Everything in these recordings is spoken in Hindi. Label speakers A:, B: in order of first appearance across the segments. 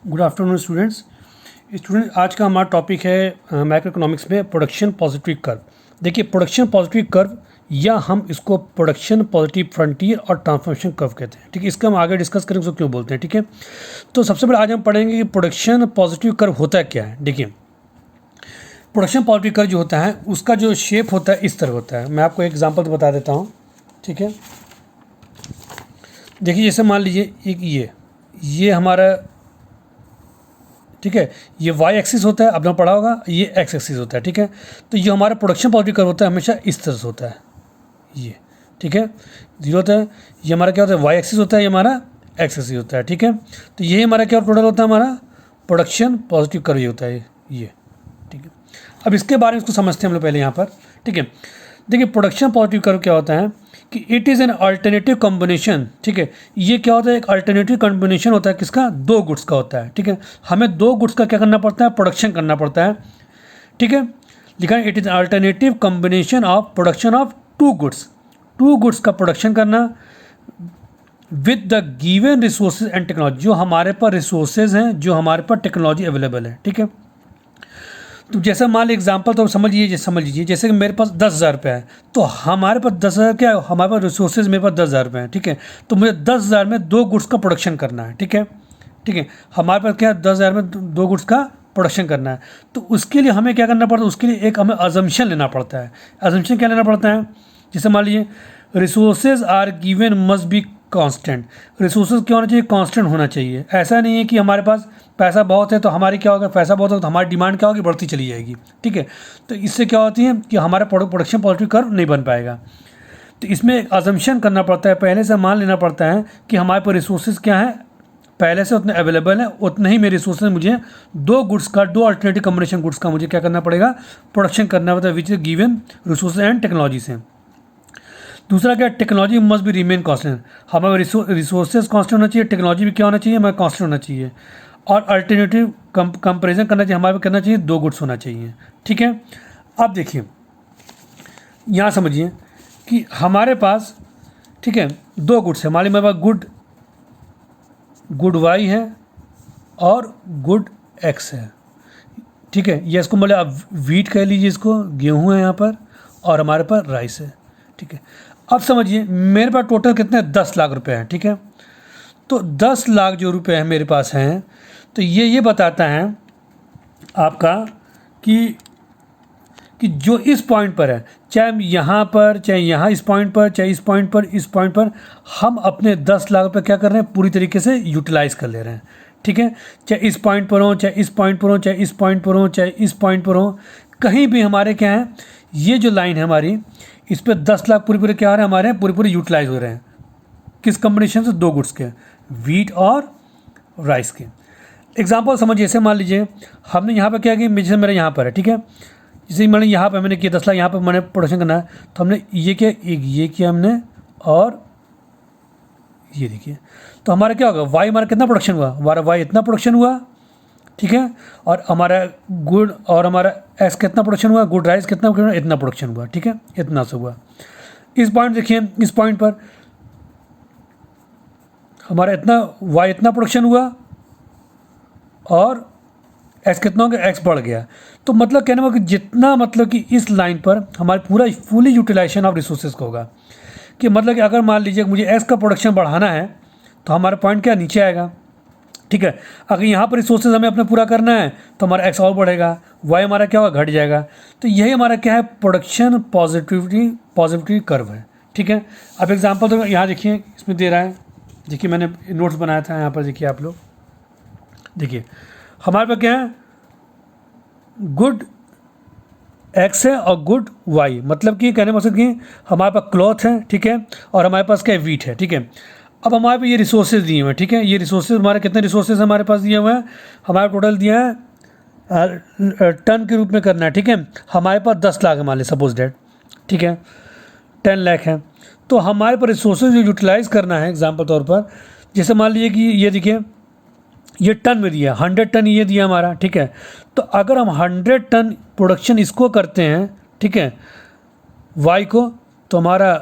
A: Good afternoon students. आज का हमारा टॉपिक है मैक्रो इकोनॉमिक्स में प्रोडक्शन पॉजिटिव कर्व। देखिए, प्रोडक्शन पॉजिटिव कर्व या हम इसको प्रोडक्शन पॉजिटिव फ्रंटियर और ट्रांसफॉर्मेशन कर्व कहते हैं। ठीक है, इसका हम आगे डिस्कस करेंगे उसको क्यों बोलते हैं। ठीक है, तो सबसे पहले आज हम पढ़ेंगे कि प्रोडक्शन पॉजिटिव कर्व होता क्या है। देखिए, प्रोडक्शन पॉजिटिव कर्व जो होता है उसका जो शेप होता है इस तरह होता है। मैं आपको एक एग्जाम्पल तो बता देता हूँ। ठीक है, देखिए जैसे मान लीजिए एक ये हमारा, ठीक है, ये वाई एक्सिस होता है, आपने पढ़ा होगा, ये एक्स एक्सिस होता है। ठीक है, तो ये हमारा प्रोडक्शन पॉजिटिव कर्व होता है हमेशा इस तरह से होता है ये। ठीक है, जीरो होता है, ये हमारा क्या होता है वाई एक्सिस होता है, ये हमारा एक्स एक्सिस होता है। ठीक है, तो यही हमारा क्या प्रोडक्ट होता है, हमारा प्रोडक्शन पॉजिटिव कर्व ये होता है ये। ठीक है, अब इसके बारे में इसको समझते हैं हम लोग पहले यहाँ पर। ठीक है, देखिए प्रोडक्शन पॉजिटिव कर्व क्या होता है कि it is an alternative combination. ठीक है, ये क्या होता है, एक अल्टरनेटिव कॉम्बिनेशन होता है किसका, दो गुड्स का होता है। ठीक है, हमें दो गुड्स का क्या करना पड़ता है, प्रोडक्शन करना पड़ता है। ठीक है, लिखा है it is alternative combination of production of two goods का प्रोडक्शन करना with the given resources and technology. जो हमारे पास रिसोर्सेज हैं, जो हमारे पास टेक्नोलॉजी अवेलेबल है। ठीक है, तो जैसे मान ली एग्जाम्पल तो समझ लीजिए जैसे कि मेरे पास 10,000 रुपये है, तो हमारे पास 10,000 क्या है, हमारे पास रिसोर्सेज मेरे पास 10,000 रुपये हैं। ठीक है, तो मुझे 10,000 में दो गुड्स का प्रोडक्शन करना है। ठीक है, ठीक है, हमारे पास क्या है 10,000 में दो गुड्स का प्रोडक्शन करना है। तो उसके लिए हमें क्या करना पड़ता है, उसके लिए एक हमें अजम्पशन लेना पड़ता है। अजम्पशन क्या लेना पड़ता है, जैसे मान लीजिए resources are given must be constant. Resources क्या होना चाहिए, कांस्टेंट होना चाहिए। ऐसा नहीं है कि हमारे पास पैसा बहुत है तो हमारी क्या होगा, पैसा बहुत होगा तो हमारी डिमांड क्या होगी, बढ़ती चली जाएगी। ठीक है, तो इससे क्या होती है कि हमारा प्रोडक्शन पॉजिटिव कर्व नहीं बन पाएगा। तो इसमें एक अजम्पशन करना पड़ता है, पहले से मान लेना पड़ता है कि हमारे पास रिसोर्सेज क्या है, पहले से उतने अवेलेबल है, उतने ही मेरे रिसोर्सेज मुझे दो गुड्स का, दो अल्टरनेटिव कॉम्बिनेशन गुड्स का मुझे क्या करना पड़ेगा, प्रोडक्शन करना पड़ता है which is given resources and technology से। दूसरा क्या, टेक्नोलॉजी मस्ट भी रिमेन कांस्टेंट। हमारे रिसोर्सेज कांस्टेंट होना चाहिए, टेक्नोलॉजी भी क्या होना चाहिए, हमारा कांस्टेंट होना चाहिए। और अल्टरनेटिव कंपेरिजन करना चाहिए, हमारे करना चाहिए दो गुड्स होना चाहिए। ठीक है, अब देखिए यहाँ समझिए कि हमारे पास, ठीक है, दो गुड्स है। मान लीजिए मेरे पास गुड वाई है और गुड एक्स है। ठीक है, ये इसको मतलब आप वीट कह लीजिए, इसको गेहूँ है यहाँ पर, और हमारे पास राइस है। ठीक है, अब समझिए मेरे पास टोटल कितने, 10 लाख रुपए हैं। ठीक है, तो 10 लाख जो रुपए हैं मेरे पास हैं, तो ये बताता है आपका कि जो इस पॉइंट पर है, चाहे यहाँ पर, चाहे यहाँ इस पॉइंट पर, चाहे इस पॉइंट पर, इस पॉइंट पर, हम अपने 10 लाख रुपये क्या कर रहे हैं, पूरी तरीके से यूटिलाइज़ कर ले रहे हैं। ठीक है, चाहे इस पॉइंट पर हो, चाहे इस पॉइंट पर हो, चाहे इस पॉइंट पर हो, चाहे इस पॉइंट पर हो, कहीं भी हमारे क्या है, ये जो लाइन है हमारी, इस पर 10 लाख पूरे क्या आ रहे हैं, हमारे पूरे यूटिलाइज हो रहे हैं। किस कॉम्बिनेशन से, दो गुड्स के, वीट और राइस के। एग्जाम्पल समझिए, जैसे मान लीजिए हमने यहाँ पर क्या किया, जैसे मेरे यहाँ पर है। ठीक है, जैसे मैंने यहाँ पर मैंने किया 10 लाख, यहाँ पर मैंने प्रोडक्शन करना है, तो हमने ये किया, एक ये किया हमने, और ये देखिए, तो हमारा क्या होगा, वाई हमारा कितना प्रोडक्शन हुआ, हमारा वाई इतना प्रोडक्शन हुआ। ठीक है, और हमारा गुड और हमारा एक्स कितना प्रोडक्शन हुआ, गुड राइस कितना प्रोडक्शन, इतना प्रोडक्शन हुआ। ठीक है, इतना से हुआ। इस पॉइंट देखिए, इस पॉइंट पर हमारा इतना वाई इतना प्रोडक्शन हुआ और एक्स कितना हो गया, एक्स बढ़ गया। तो मतलब कहने में कि जितना, मतलब कि इस लाइन पर हमारे पूरा फुली यूटिलाइजेशन ऑफ रिसोर्सेज का होगा। कि मतलब कि अगर मान लीजिए मुझे एक्स का प्रोडक्शन बढ़ाना है तो हमारा पॉइंट क्या, नीचे आएगा। ठीक है, अगर यहाँ पर रिसोर्सेज हमें अपने पूरा करना है तो हमारा एक्स और बढ़ेगा, वाई हमारा क्या होगा, घट जाएगा। तो यही हमारा क्या है, प्रोडक्शन पॉजिटिविटी कर्व है। ठीक है, अब एग्जांपल तो यहाँ देखिए, इसमें दे रहा है, देखिए मैंने नोट्स बनाया था यहाँ पर, देखिए आप लोग देखिए, हमारे पास क्या है, गुड एक्स है और गुड वाई, मतलब कि कहने मकसद कि हमारे पास क्लॉथ है। ठीक है, और हमारे पास क्या है, वीट है। ठीक है, अब हमारे पास ये रिसोर्सेज दिए हुए हैं। ठीक है, ये रिसोर्सेज हमारे कितने रिसोर्सेज हमारे पास दिए हुए हैं, हमारे टोटल दिया है टन के रूप में करना है। ठीक है, हमारे पास 10 लाख है मान लीजिए, सपोज डेट। ठीक है, 10 लाख है, तो हमारे पास रिसोर्सेज जो यूटिलाइज़ करना है, एग्जाम्पल तौर पर जैसे मान लीजिए कि ये देखिए, ये टन में दिया, 100 टन ये दिया हमारा। ठीक है, तो अगर हम 100 टन प्रोडक्शन इसको करते हैं, ठीक है, वाई को, तो हमारा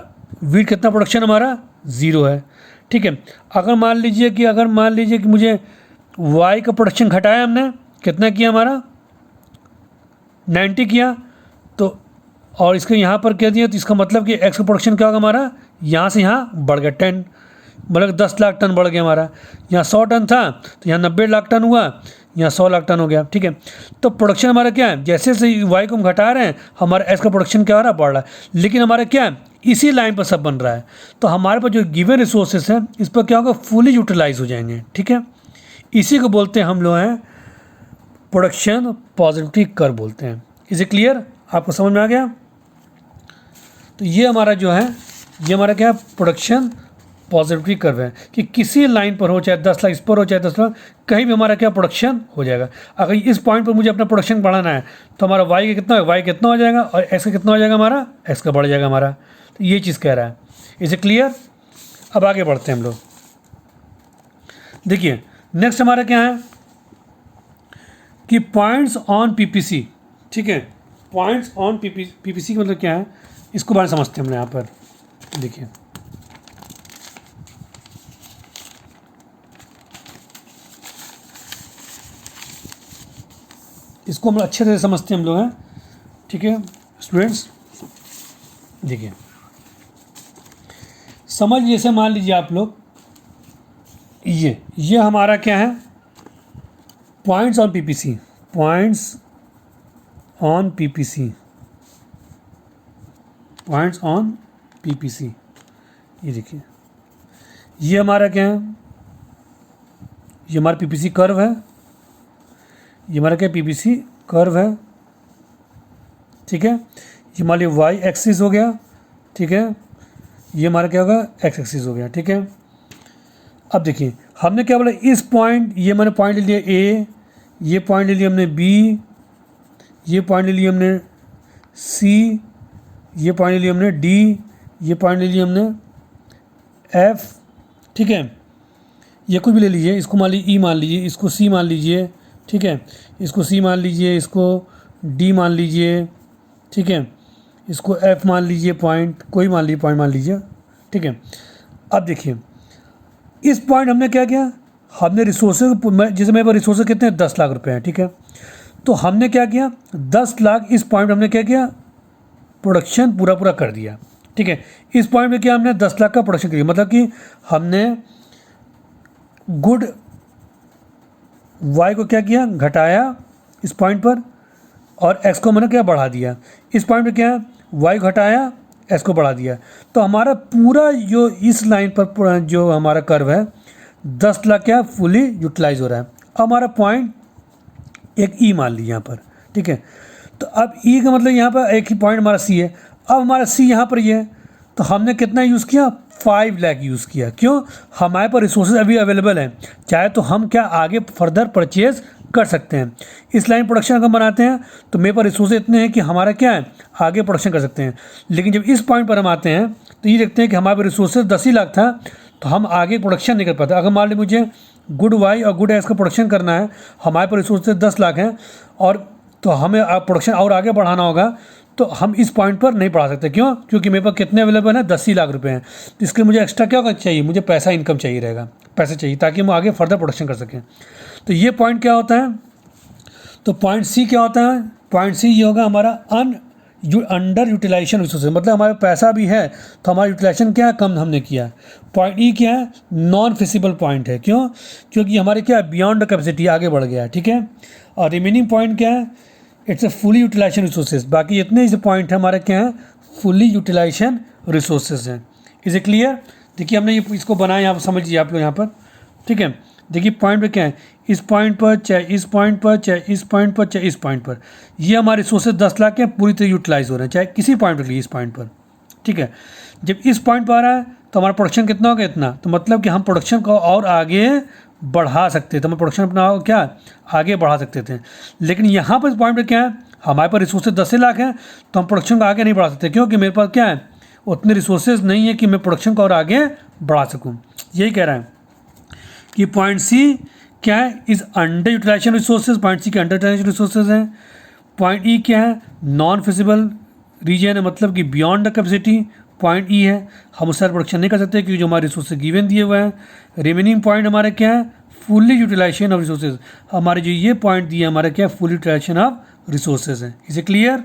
A: वीट कितना प्रोडक्शन हमारा 0 है। ठीक है, अगर मान लीजिए कि मुझे वाई का प्रोडक्शन घटाया हमने, कितना किया हमारा 90 किया, तो और इसको यहाँ पर कह दिया, तो इसका मतलब कि एक्स का प्रोडक्शन क्या होगा हमारा, यहाँ से यहाँ बढ़ गया 10, मतलब 10 लाख टन बढ़ गया हमारा। यहाँ 100 टन था तो यहाँ 90 लाख टन हुआ, यहाँ 100 लाख टन हो गया, ठीक है। तो प्रोडक्शन हमारा क्या है, जैसे जैसे वाई को हम घटा रहे हैं हमारा एक्स का प्रोडक्शन क्या हो रहा है, बढ़ रहा है। लेकिन हमारा क्या है, इसी लाइन पर सब बन रहा है, तो हमारे पास जो गिवन रिसोर्सेस हैं इस पर क्या होगा, फुली यूटिलाइज हो जाएंगे, ठीक है। इसी को बोलते हैं हम लोग हैं प्रोडक्शन पॉजिटिविटी कर्व बोलते हैं। इज इट क्लियर, आपको समझ में आ गया। तो ये हमारा जो है, ये हमारा क्या है, प्रोडक्शन पॉजिटिविटी कर्व है कि किसी लाइन पर हो, चाहे 10 लाख इस पर हो, चाहे 10 लाख, कहीं भी हमारा क्या प्रोडक्शन हो जाएगा। अगर इस पॉइंट पर मुझे अपना प्रोडक्शन बढ़ाना है तो हमारा वाई का कितना, वाई कितना हो जाएगा और एक्स का कितना हो जाएगा, हमारा एक्स का बढ़ जाएगा हमारा। तो ये चीज़ कह रहा है। Is it clear. अब आगे बढ़ते हैं हम लोग। देखिए नेक्स्ट हमारा क्या है कि पॉइंट्स ऑन पीपीसी, ठीक है। पॉइंट्स ऑन पीपीसी का मतलब क्या है, इसको बारे में समझते हैं हमने यहाँ पर। देखिए इसको हम अच्छे से समझते हैं हम लोग हैं, ठीक है स्टूडेंट्स। देखिए समझ, जैसे मान लीजिए आप लोग, ये हमारा क्या है, points on PPC, points on PPC, points on PPC. ये देखिए ये हमारा क्या है, ये हमारा पीपीसी कर्व है, ये हमारा क्या पीपीसी कर्व है, ठीक है। ये मान लीजिए वाई एक्सिस हो गया, ठीक है। ये हमारा क्या होगा, एक्स एक्सिस हो गया, ठीक है। अब देखिए हमने क्या बोला, इस पॉइंट, ये मैंने पॉइंट ले लिया ए, ये पॉइंट ले लिया हमने बी, ये पॉइंट ले लिया हमने सी, ये पॉइंट ले लिया हमने डी, ये पॉइंट ले लिया हमने एफ, ठीक है। ये कुछ भी ले लीजिए, इसको मान लीजिए ई मान लीजिए, इसको सी मान लीजिए, ठीक है। इसको सी मान लीजिए, इसको डी मान लीजिए, ठीक है। इसको एफ मान लीजिए, पॉइंट कोई मान लीजिए, पॉइंट मान लीजिए, ठीक है। अब देखिए इस पॉइंट हमने क्या किया, हमने रिसोर्सेज, जैसे मेरे पास रिसोर्सेज कितने हैं, 10 लाख रुपए हैं, ठीक है। तो हमने क्या किया, 10 लाख इस पॉइंट हमने क्या किया, प्रोडक्शन पूरा कर दिया, ठीक है। इस पॉइंट में क्या हमने 10 लाख का प्रोडक्शन किया, मतलब कि हमने गुड वाई को क्या किया, घटाया इस पॉइंट पर, और एक्स को मैंने क्या बढ़ा दिया। इस पॉइंट पे क्या है, वाई घटाया, एक्स को बढ़ा दिया। तो हमारा पूरा जो इस लाइन पर जो हमारा कर्व है 10 लाख क्या फुली यूटिलाइज हो रहा है। अब हमारा पॉइंट एक ई मान लीजिए यहाँ पर, ठीक है। तो अब ई का मतलब यहाँ पर एक ही पॉइंट हमारा सी है। अब हमारा सी यहाँ पर ये है, तो हमने कितना यूज़ किया, 5 लाख यूज़ किया। क्यों, हमारे पास रिसोर्सेज अभी अवेलेबल हैं, चाहे तो हम क्या आगे फर्दर परचेज कर सकते हैं। इस लाइन प्रोडक्शन अगर बनाते हैं तो मेरे पास रिसोर्सेज इतने हैं कि हमारा क्या है, आगे प्रोडक्शन कर सकते हैं। लेकिन जब इस पॉइंट पर हम आते हैं तो ये देखते हैं कि हमारे पास रिसोर्सेज 10 ही लाख था, तो हम आगे प्रोडक्शन नहीं कर पाते। अगर मान लीजिए मुझे गुड वाई और गुड एक्स का प्रोडक्शन करना है, हमारे पास रिसोर्सेज 10 लाख हैं, और तो हमें प्रोडक्शन और आगे बढ़ाना होगा, तो हम इस पॉइंट पर नहीं बढ़ा सकते। क्यों, क्योंकि मेरे पास कितने अवेलेबल हैं, 10 ही लाख रुपए हैं। तो इसके लिए मुझे एक्स्ट्रा क्या चाहिए, मुझे पैसा इनकम चाहिए रहेगा, पैसे चाहिए, ताकि हम आगे फर्दर प्रोडक्शन कर सकें। तो ये पॉइंट क्या होता है, तो पॉइंट सी क्या होता है, पॉइंट सी ये होगा हमारा अंडर यूटिलाइजेशन रिसोर्सेज, मतलब हमारे पैसा भी है तो हमारा यूटिलाइजेशन क्या है, कम हमने किया। पॉइंट ई क्या है, नॉन फिजिबल पॉइंट है। क्यों, क्योंकि हमारे क्या है, बियॉन्ड कैपेसिटी, आगे बढ़ गया है, ठीक है। और रिमेनिंग पॉइंट क्या है, it's a fully utilization resources. बाकी जितने इस पॉइंट है हमारे क्या है, फुली यूटिलाइजेशन रिसोर्सेज हैं। Is a clear. देखिए हमने ये इसको बनाया, यहाँ पर समझिए आप लोग यहाँ पर, ठीक है। देखिए पॉइंट पे क्या है, इस पॉइंट पर, चाहे इस पॉइंट पर, चाहे इस पॉइंट पर, चाहे इस पॉइंट पर, ये हमारे रिसोर्सेज 10 लाख के पूरी तरह यूटिलाइज हो रहे हैं, चाहे किसी पॉइंट पर लिए इस पॉइंट पर, ठीक है। जब इस पॉइंट पर आ रहा है तो हमारा प्रोडक्शन कितना होगा, इतना। तो मतलब कि हम प्रोडक्शन को और आगे बढ़ा सकते थे, हम प्रोडक्शन अपना क्या आगे बढ़ा सकते थे। लेकिन यहाँ पर इस पॉइंट पर क्या है, हमारे पास रिसोर्सेज 10 लाख हैं, तो हम प्रोडक्शन को आगे नहीं बढ़ा सकते, क्योंकि मेरे पास क्या है, उतने रिसोर्सेज नहीं है कि मैं प्रोडक्शन को और आगे बढ़ा सकूँ। यही कह रहा है कि पॉइंट सी क्या है, is under utilization resources, point C के अंडर यूटिलाइजेशन रिसोर्सेज हैं। पॉइंट ई क्या है, नॉन फिजिबल रीजन है, मतलब कि beyond the capacity. Point E है, हम उससे प्रोडक्शन नहीं कर सकते क्योंकि जो हमारे रिसोर्सेज गिवन दिए हुए हैं। रिमेनिंग पॉइंट हमारे क्या है, फुल्ली यूटिलाइजेशन ऑफ रिसोर्सेज, हमारे जो ये पॉइंट दिए हमारे क्या फुल यूटिलाइजेशन ऑफ रिसोर्सेज हैं। Is a clear?